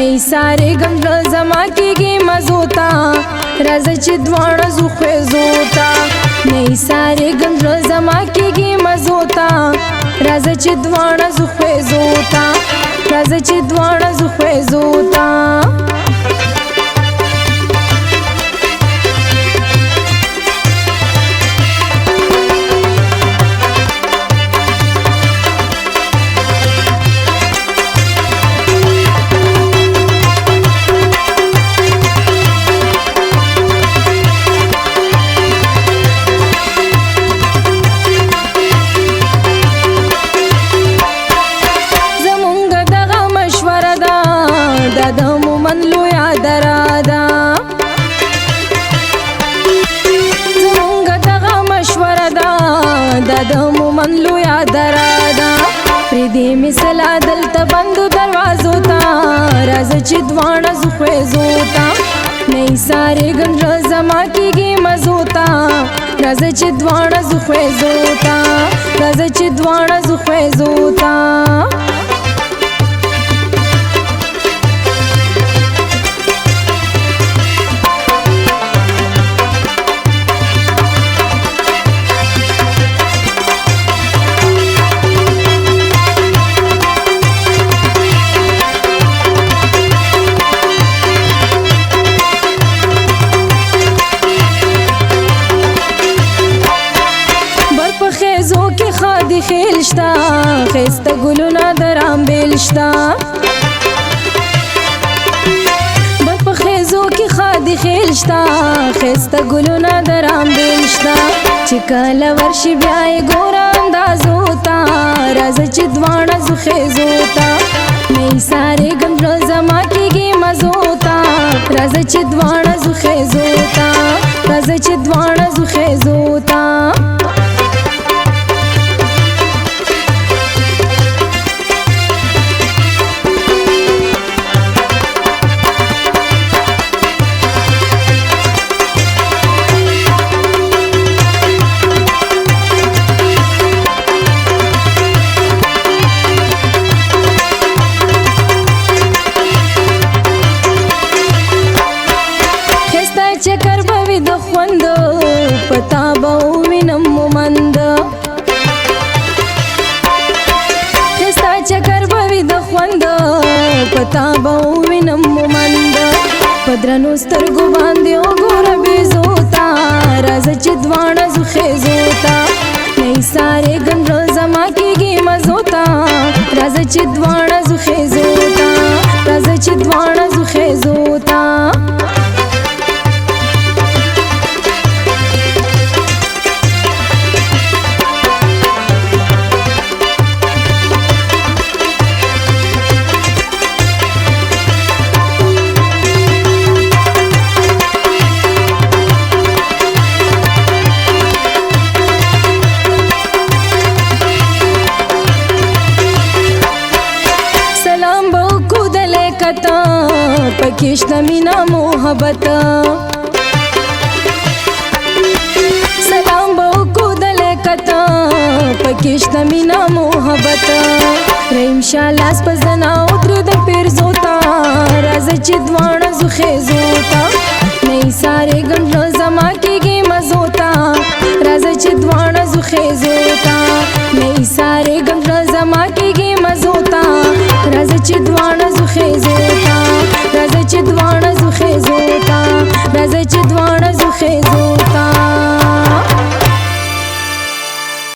نه ساري غم زما کېږي مزوتا راځه چې دواړه زو خوځوتا نه ساري غم زما کېږي مزوتا راځه چې دواړه زو خوځوتا راځه چې دواړه زو خوځوتا من لویا درادا پردی مثلا دلته بندو دروازو تا راځه چې دواړه زو خوځوتا نه ساري غم زما کېږي مزوتا راځه چې دواړه زو خوځوتا راځه چې دواړه زو خوځوتا خیلشتا خسته ګلونه درام بیلشتا بر په خیزو کې خادي خیلشتا خسته ګلونه درام بیلشتا چې کله ورشي بیا یې ګورم اندازو تا راځه چې دواړه زو خیزوتا نه ساري غم زما کېږي مزوتا راځه چې دواړه زو خیزوتا راځه چې دواړه زو خیزوتا چکر بوی د خوند پتا به وینم مومند خستا چکر بوی د خوند پتا به وینم مومند پدرنو سترګو باندې وګوره بیزوتا راځه چې دواړه زو خیزوتا نه ساري غم زما کېږي مزوتا راځه چې دواړه زو خیزوتا راځه چې دواړه زو خیزوتا پکشت مینا محبت سلام بو کو دل کتا پکشت مینا محبت رحم شالاس پزنا اتر د پیر زوتا راځه چې دواړه زو خیزوتا نه ساري غم زما کېږي مزوتا راځه چې دواړه زو خیزوتا نه ساري غم زما کېږي مزوتا راځه چې دواړه زو خیزوتا راځه چې دواړه زو خیزوتا راځه چې دواړه زو خیزوتا